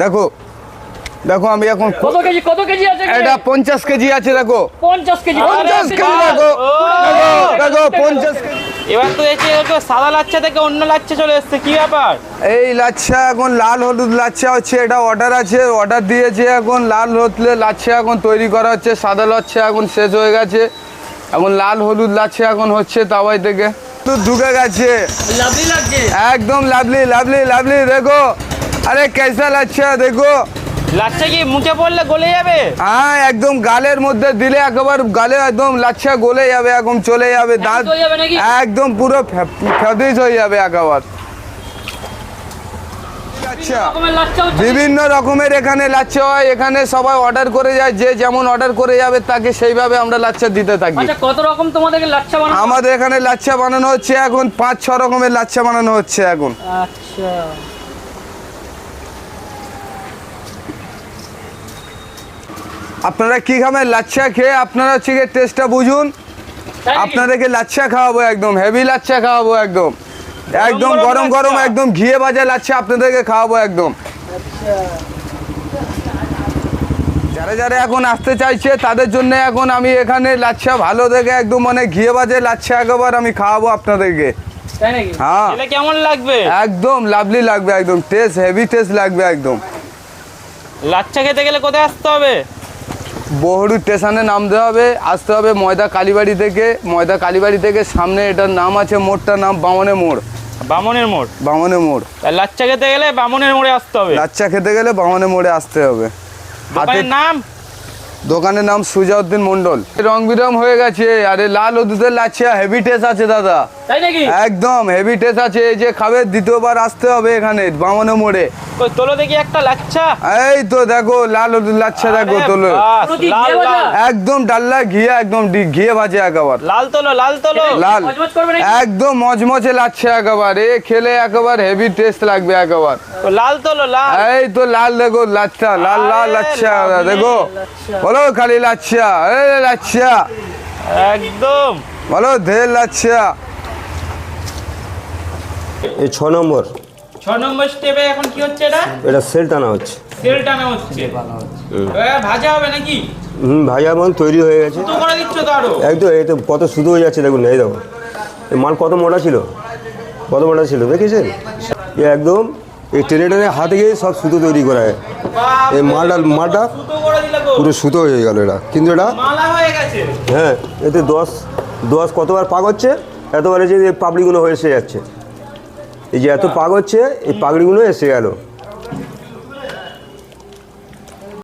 দেখো দেখো আমি এখন কত কেজি আছে এটা 50 কেজি আছে। দেখো 50 কেজি 50 কেজি। দেখো দেখো 50 কেজি। এবার তো দেখছি সাদা লাচ্ছা থেকে অন্য লাচ্ছা চলে এসছে, কি ব্যাপার? এই লাচ্ছা এখন লাল হলুদ লাচ্ছা হচ্ছে, এটা অর্ডার আছে, অর্ডার দিয়েছে। এখন লাল হলুদ লাচ্ছা এখন তৈরি করা হচ্ছে। সাদা লাচ্ছা এখন শেষ হয়ে গেছে, এখন লাল হলুদ লাচ্ছা এখন হচ্ছে তাওয়াই থেকে। তো ঢুকে গেছে, লাভলি লাগছে একদম লাভলি লাভলি লাভলি। দেখো আরে কেসা লাচ্ছা দেখো। লাচ্ছা কি মুখে পড়লে গলে যাবে? হ্যাঁ একদম গালের মধ্যে দিলে একেবারে গালে একদম লাচ্ছা গলে যাবে, একদম চলে যাবে দাঁত, হয়ে যাবে নাকি? একদম পুরো ফেদিস হয়ে যাবে একেবারে। আচ্ছা রকমের লাচ্ছা হচ্ছে বিভিন্ন রকমের এখানে লাচ্ছা হয়, এখানে সবাই অর্ডার করে যায়, যে যেমন অর্ডার করে যাবে তাকে সেইভাবে আমরা লাচ্ছা দিতে থাকি। আচ্ছা কত রকম তোমাদেরকে লাচ্ছা বানানো? আমাদের এখানে লাচ্ছা বানানো হচ্ছে এখন 5-6 রকমের লাচ্ছা বানানো হচ্ছে এখন। আচ্ছা আপনারা কি খাবেন? লাচ্ছা খেয়ে আপনারা হচ্ছে গিয়ে টেস্টটা বুঝুন। তাই নাকি? আপনাদেরকে লাচ্ছা খাওয়াবো, একদম হেভি লাচ্ছা খাওয়াবো, একদম একদম গরম গরম লাচ্ছা। একদম ঘিয়ে ভাজা লাচ্ছা আপনাদেরকে খাওয়াবো একদম। যারা যারা এখন আসতে চাইছে তাদের জন্য এখন আমি এখানে লাচ্ছা ভালো দেখে একদম মানে ঘিয়ে ভাজা লাচ্ছা একবার আমি খাওয়াবো আপনাদেরকে। তাই নাকি? হ্যাঁ এটা কেমন লাগবে? একদম লাভলি লাগবে, একদম টেস্ট হেভি টেস্ট লাগবে একদম। লাচ্ছা খেতে গেলে কোথায় আসতে হবে? বহুরু স্টেশনে নামতে হবে, আসতে হবে ময়দা কালীবাড়ি থেকে। ময়দা কালীবাড়ি থেকে সামনে এটার নাম আছে, মোড়টার নাম বামনের মোড়। বামনের মোড়। বামনের মোড়। আর লাচ্ছা খেতে গেলে বামনের মোড়ে আসতে হবে। লাচ্চা খেতে গেলে বামনের মোড়ে আসতে হবে। দোকানের নাম? দোকানের নাম সুজাউদ্দিন মন্ডল। রং বিরং হয়ে গেছে, আরে লাল ও দুধের লাচ্ছা হেভি টেস্ট আছে দাদা, তাই নাকি? একদম হেভি টেস্ট আছে। এই যে খাবে দ্বিতীয়বার আসতে হবে এখানে বামনের মোড়ে। ওই তোলো দেখি একটা লাচ্ছা। এই তো দেখো লাল ও দুধের লাচ্ছা দেখো আরে তোলো, বাস, পুরো কি লাল ঘিয়ে ভাজা? লাল। একদম ডাল্লা ঘিয়ে, একদম ঘিয়ে ভাজে একেবারে। লাল তোলো, লাল তোলো। লাল মজমজ করবে নাকি? একদম মজমজে লাচ্ছা একেবারে, এ খেলে একেবারে হেভি টেস্ট লাগবে একেবারে। ও লাল তোলো, লাল। এই তো লাল দেখো লাচ্ছা, লাল লাল আরে লাচ্ছা লাভলি দেখো। লাচ্ছা। বলো খালি লাচ্ছা, এই লাচ্ছা একদম। বলো ধের লাচ্ছা। এই 6 নম্বর 6 নম্বর স্টেপে এখন কি হচ্ছে? এটা সেল টানা হচ্ছে। তেল টানা হচ্ছে। এবার ভাজা হবে নাকি? ভাজা মাল তৈরি হয়ে গেছে তো করে দিচ্ছ তো আরো। একদম। এই তো কত শুধু হয়ে যাচ্ছে দেখুন, এই দেখো এই মাল কত মোটা ছিল, কত মোটা ছিল দেখেছেন? এ একদম এই টেনে টেনে হাতে গিয়ে সব সুতো তৈরি করা হয়। বাপ, এই মালটা সুতো করে দিলে গো। পুরো সুতো হয়ে গেল এটা, কিন্তু এটা মালা হয়ে গেছে। হ্যাঁ এতে 10 কতবার পাক হচ্ছে, এতবার যে পাপড়িগুলো হয়ে এসে যাচ্ছে। এই যে এত পাক হচ্ছে, এই পাগড়িগুলো এসে গেল।